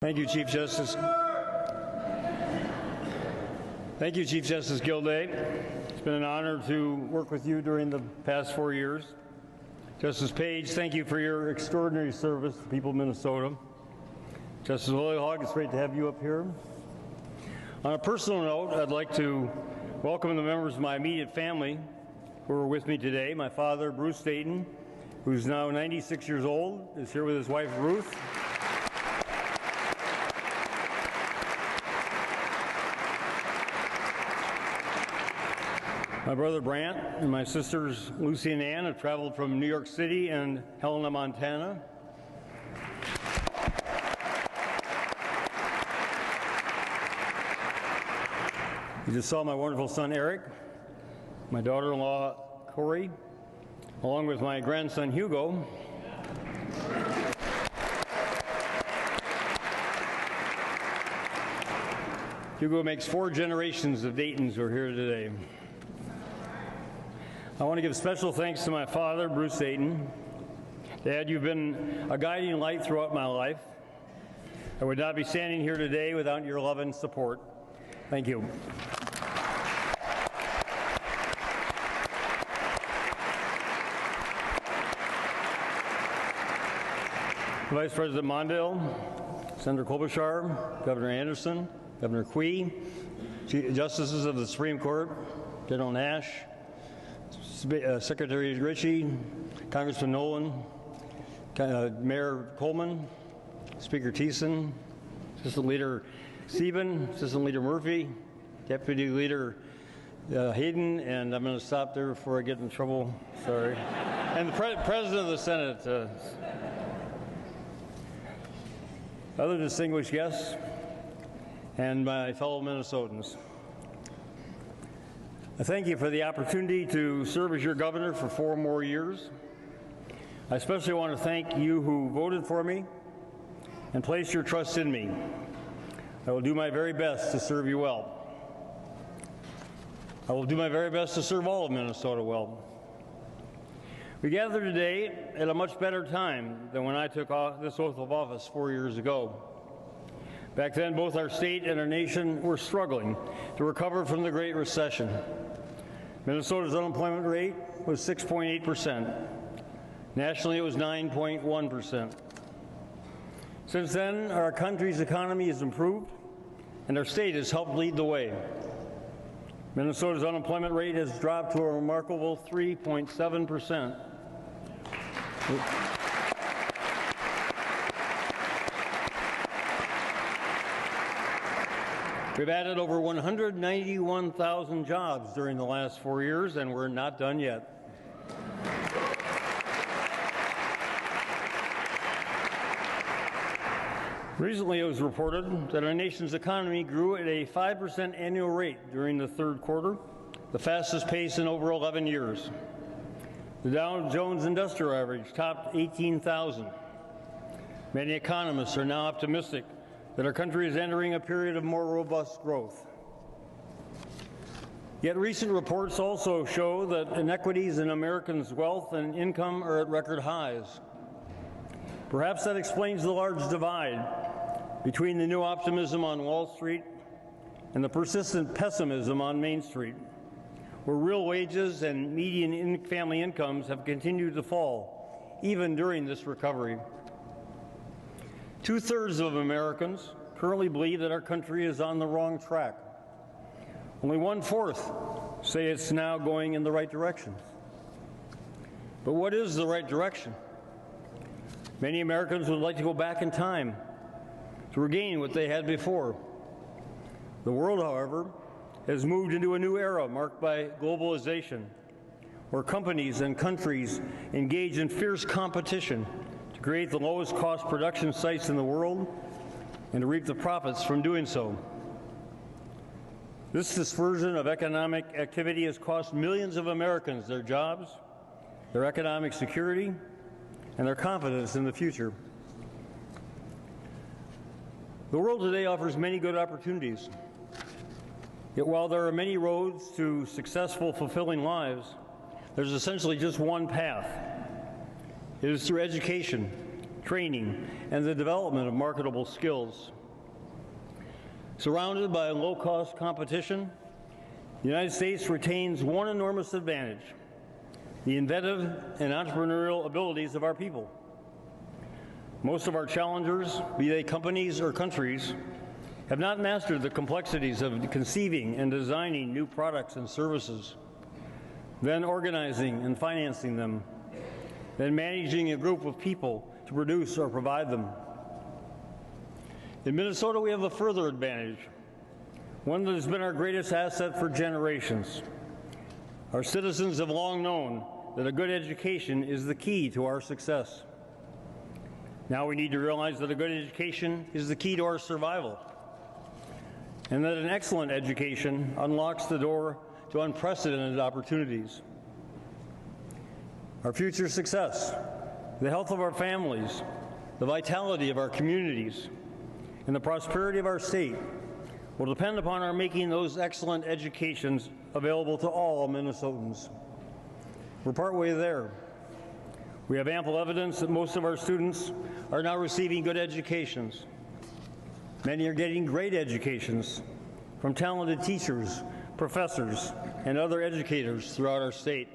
Thank you, Chief Justice. Thank you, Chief Justice Gilday. It's been an honor to work with you during the past 4 years. Justice Page, thank you for your extraordinary service to the people of Minnesota. Justice Lilliehawk, it's great to have you up here. On a personal note, I'd like to welcome the members of my immediate family who are with me today. My father, Bruce Dayton, who's now 96 years old, is here with his wife, Ruth. My brother Brant and my sisters Lucy and Ann have traveled from New York City and Helena, Montana. You just saw my wonderful son Eric, my daughter-in-law Corey, along with my grandson Hugo. Hugo makes 4 generations of Daytons who are here today. I want to give special thanks to my father, Bruce Dayton. Dad, you've been a guiding light throughout my life. I would not be standing here today without your love and support. Thank you. Vice President Mondale, Senator Klobuchar, Governor Anderson, Governor Quee, Justices of the Supreme Court, General Nash, Secretary Ritchie, Congressman Nolan, Mayor Coleman, Speaker Thiessen, Assistant Leader Stephen, Assistant Leader Murphy, Deputy Leader Hayden, and I'm going to stop there before I get in trouble, sorry, and the President of the Senate. Other distinguished guests, and my fellow Minnesotans. I thank you for the opportunity to serve as your governor for 4 more years. I especially want to thank you who voted for me and placed your trust in me. I will do my very best to serve you well. I will do my very best to serve all of Minnesota well. We gather today at a much better time than when I took this oath of office 4 years ago. Back then, both our state and our nation were struggling to recover from the Great Recession. Minnesota's unemployment rate was 6.8%. Nationally, it was 9.1%. Since then, our country's economy has improved, and our state has helped lead the way. Minnesota's unemployment rate has dropped to a remarkable 3.7%. We've added over 191,000 jobs during the last 4 years, and we're not done yet. Recently, it was reported that our nation's economy grew at a 5% annual rate during the 3rd quarter, the fastest pace in over 11 years. The Dow Jones Industrial Average topped 18,000. Many economists are now optimistic that our country is entering a period of more robust growth. Yet recent reports also show that inequities in Americans' wealth and income are at record highs. Perhaps that explains the large divide between the new optimism on Wall Street and the persistent pessimism on Main Street, where real wages and median family incomes have continued to fall, even during this recovery. 2/3 of Americans currently believe that our country is on the wrong track. Only 1/4 say it's now going in the right direction. But what is the right direction? Many Americans would like to go back in time to regain what they had before. The world, however, has moved into a new era marked by globalization, where companies and countries engage in fierce competition to create the lowest cost production sites in the world and to reap the profits from doing so. This dispersion of economic activity has cost millions of Americans their jobs, their economic security, and their confidence in the future. The world today offers many good opportunities. Yet while there are many roads to successful, fulfilling lives, there's essentially just one path. It is through education, training, and the development of marketable skills. Surrounded by low-cost competition, the United States retains one enormous advantage: the inventive and entrepreneurial abilities of our people. Most of our challengers, be they companies or countries, have not mastered the complexities of conceiving and designing new products and services, then organizing and financing them, then managing a group of people to produce or provide them. In Minnesota, we have a further advantage, one that has been our greatest asset for generations. Our citizens have long known that a good education is the key to our success. Now we need to realize that a good education is the key to our survival, and that an excellent education unlocks the door to unprecedented opportunities. Our future success, the health of our families, the vitality of our communities, and the prosperity of our state will depend upon our making those excellent educations available to all Minnesotans. We're partway there. We have ample evidence that most of our students are now receiving good educations. Many are getting great educations from talented teachers, professors, and other educators throughout our state.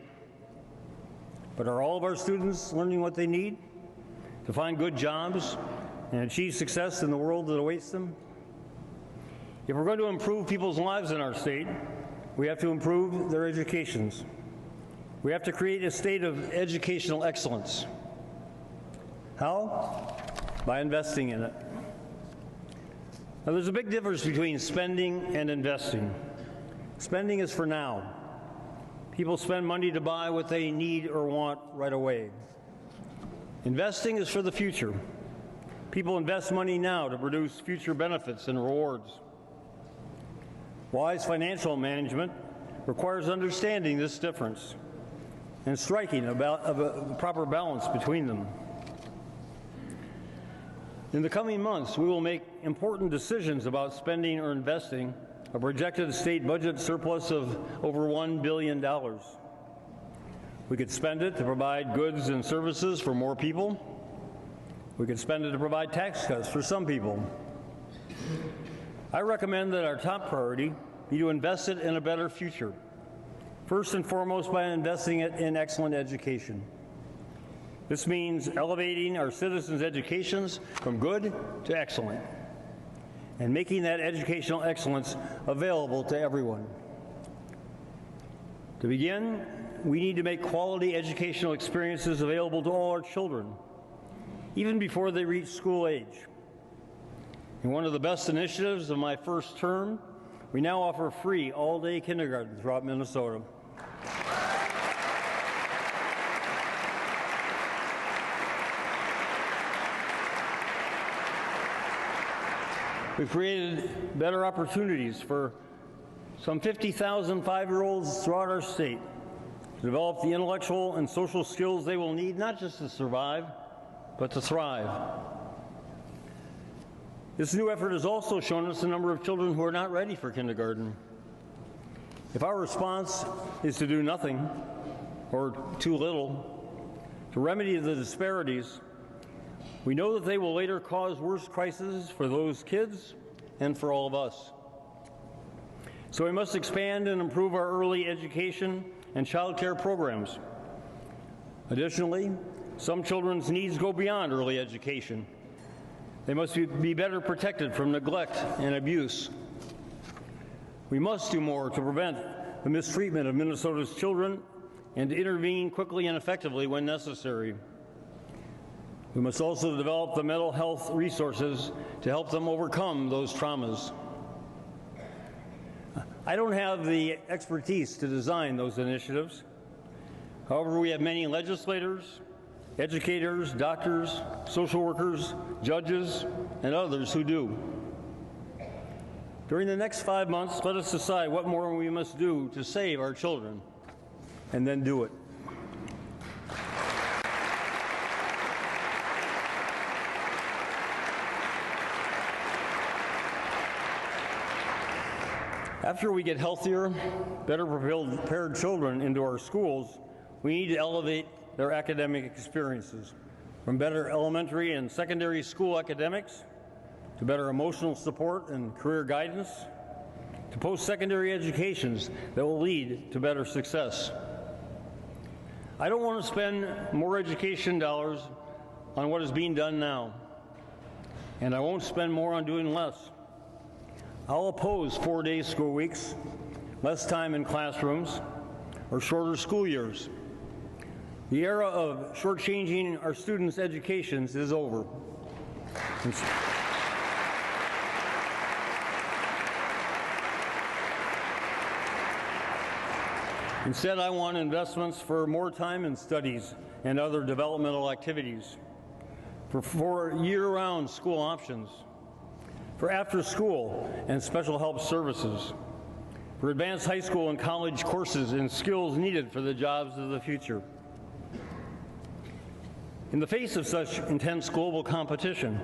But are all of our students learning what they need to find good jobs and achieve success in the world that awaits them? If we're going to improve people's lives in our state, we have to improve their educations. We have to create a state of educational excellence. How? By investing in it. Now, there's a big difference between spending and investing. Spending is for now. People spend money to buy what they need or want right away. Investing is for the future. People invest money now to produce future benefits and rewards. Wise financial management requires understanding this difference and striking a proper balance between them. In the coming months, we will make important decisions about spending or investing a projected state budget surplus of over $1 billion. We could spend it to provide goods and services for more people. We could spend it to provide tax cuts for some people. I recommend that our top priority be to invest it in a better future, first and foremost by investing it in excellent education. This means elevating our citizens' educations from good to excellent and making that educational excellence available to everyone. To begin, we need to make quality educational experiences available to all our children, even before they reach school age. In one of the best initiatives of my first term, we now offer free all-day kindergarten throughout Minnesota. We've created better opportunities for some 50,000 5-year-olds throughout our state to develop the intellectual and social skills they will need not just to survive, but to thrive. This new effort has also shown us the number of children who are not ready for kindergarten. If our response is to do nothing or too little to remedy the disparities, we know that they will later cause worse crises for those kids and for all of us. So we must expand and improve our early education and child care programs. Additionally, some children's needs go beyond early education. They must be better protected from neglect and abuse. We must do more to prevent the mistreatment of Minnesota's children and to intervene quickly and effectively when necessary. We must also develop the mental health resources to help them overcome those traumas. I don't have the expertise to design those initiatives. However, we have many legislators, educators, doctors, social workers, judges, and others who do. During the next 5 months, let us decide what more we must do to save our children, and then do it. After we get healthier, better prepared children into our schools, we need to elevate their academic experiences. from better elementary and secondary school academics to better emotional support and career guidance to post-secondary educations that will lead to better success. I don't want to spend more education dollars on what is being done now, and I won't spend more on doing less. I'll oppose 4-day school weeks, less time in classrooms, or shorter school years. The era of shortchanging our students' educations is over. Instead, I want investments for more time in studies and other developmental activities, for year-round school options, for after-school and special help services, for advanced high school and college courses and skills needed for the jobs of the future. In the face of such intense global competition,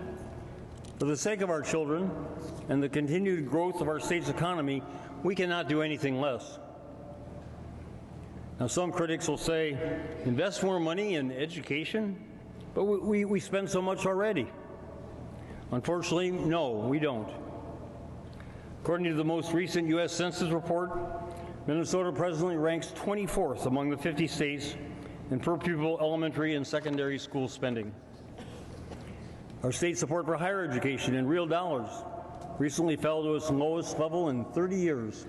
for the sake of our children and the continued growth of our state's economy, we cannot do anything less. Now, some critics will say, invest more money in education, but we spend so much already. Unfortunately, no, we don't. According to the most recent U.S. Census report, Minnesota presently ranks 24th among the 50 states in per-pupil elementary and secondary school spending. Our state's support for higher education in real dollars recently fell to its lowest level in 30 years.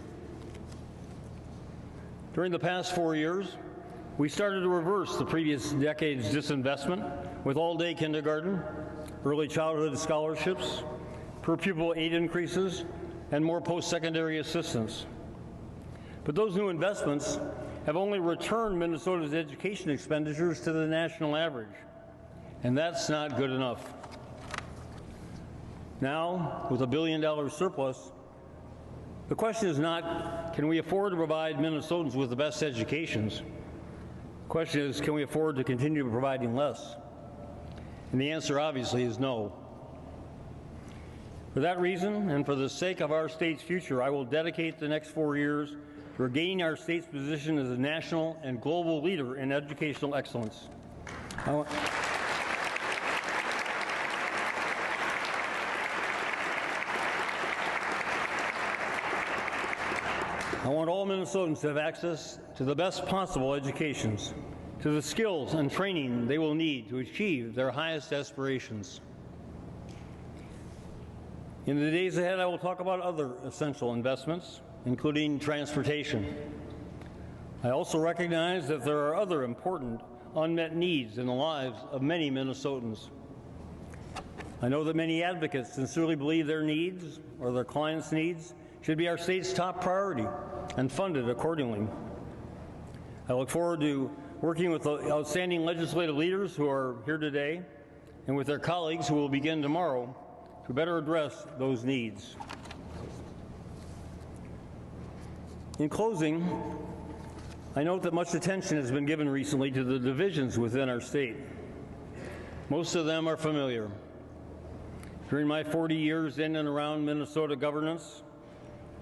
During the past 4 years, we started to reverse the previous decade's disinvestment with all-day kindergarten, early childhood scholarships, per-pupil aid increases, and more post-secondary assistance. But those new investments have only returned Minnesota's education expenditures to the national average, and that's not good enough. Now, with a $1 billion surplus, the question is not, can we afford to provide Minnesotans with the best educations? The question is, can we afford to continue providing less? And the answer, obviously, is no. For that reason, and for the sake of our state's future, I will dedicate the next 4 years to regaining our state's position as a national and global leader in educational excellence. I want all Minnesotans to have access to the best possible educations, to the skills and training they will need to achieve their highest aspirations. In the days ahead, I will talk about other essential investments, including transportation. I also recognize that there are other important unmet needs in the lives of many Minnesotans. I know that many advocates sincerely believe their needs, or their clients' needs, should be our state's top priority and funded accordingly. I look forward to working with the outstanding legislative leaders who are here today and with their colleagues who will begin tomorrow to better address those needs. In closing, I note that much attention has been given recently to the divisions within our state. Most of them are familiar. During my 40 years in and around Minnesota governance,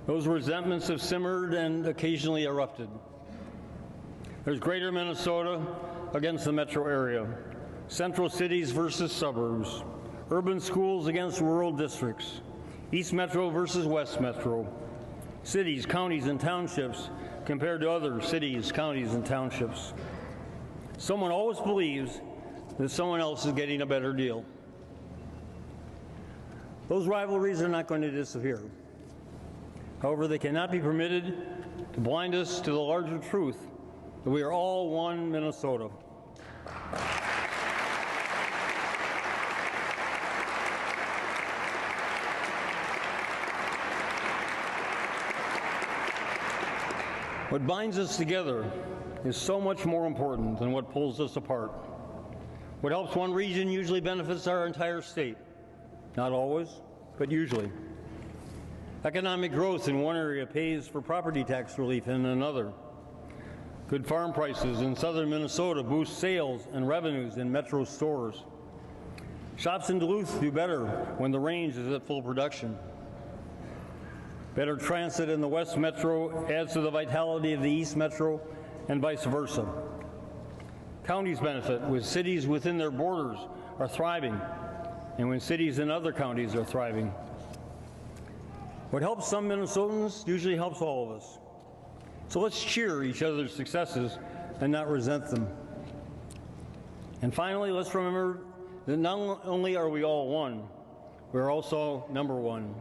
those resentments have simmered and occasionally erupted. There's greater Minnesota against the metro area, central cities versus suburbs, urban schools against rural districts, East Metro versus West Metro, cities, counties, and townships compared to other cities, counties, and townships. Someone always believes that someone else is getting a better deal. Those rivalries are not going to disappear. However, they cannot be permitted to blind us to the larger truth that we are all one Minnesota. What binds us together is so much more important than what pulls us apart. What helps one region usually benefits our entire state. Not always, but usually. Economic growth in one area pays for property tax relief in another. Good farm prices in southern Minnesota boost sales and revenues in metro stores. Shops in Duluth do better when the range is at full production. Better transit in the West Metro adds to the vitality of the East Metro and vice versa. Counties benefit with cities within their borders are thriving and when cities in other counties are thriving. What helps some Minnesotans usually helps all of us. So let's cheer each other's successes and not resent them. And finally, let's remember that not only are we all one, we're also number one.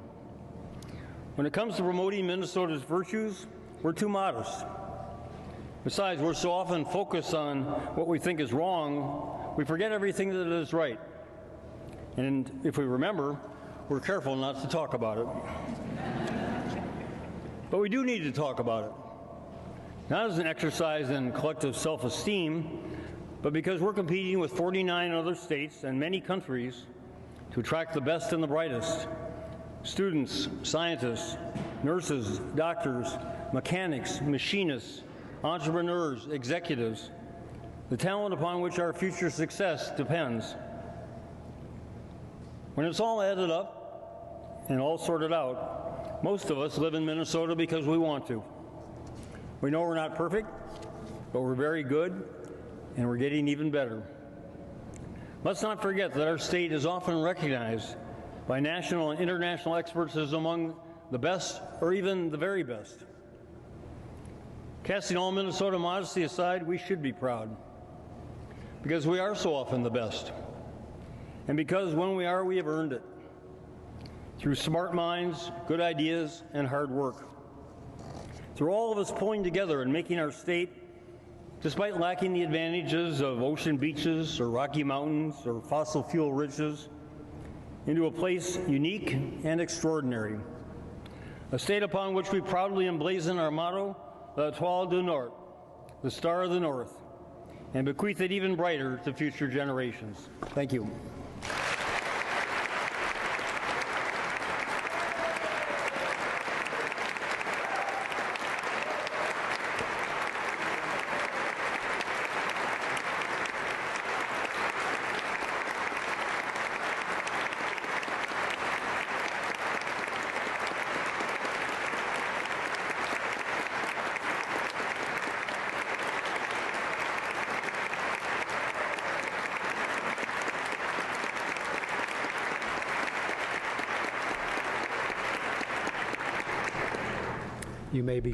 When it comes to promoting Minnesota's virtues, we're too modest. Besides, we're so often focused on what we think is wrong, we forget everything that is right. And if we remember, we're careful not to talk about it. But we do need to talk about it. Not as an exercise in collective self-esteem, but because we're competing with 49 other states and many countries to attract the best and the brightest. Students, scientists, nurses, doctors, mechanics, machinists, entrepreneurs, executives, the talent upon which our future success depends. When it's all added up and all sorted out, most of us live in Minnesota because we want to. We know we're not perfect, but we're very good, and we're getting even better. Let's not forget that our state is often recognized by national and international experts as among the best or even the very best. Casting all Minnesota modesty aside, we should be proud because we are so often the best. And because when we are, we have earned it through smart minds, good ideas, and hard work. Through all of us pulling together and making our state, despite lacking the advantages of ocean beaches or Rocky Mountains or fossil fuel riches, into a place unique and extraordinary. A state upon which we proudly emblazon our motto, La Étoile du Nord, the Star of the North, and bequeath it even brighter to future generations. Thank you. You may be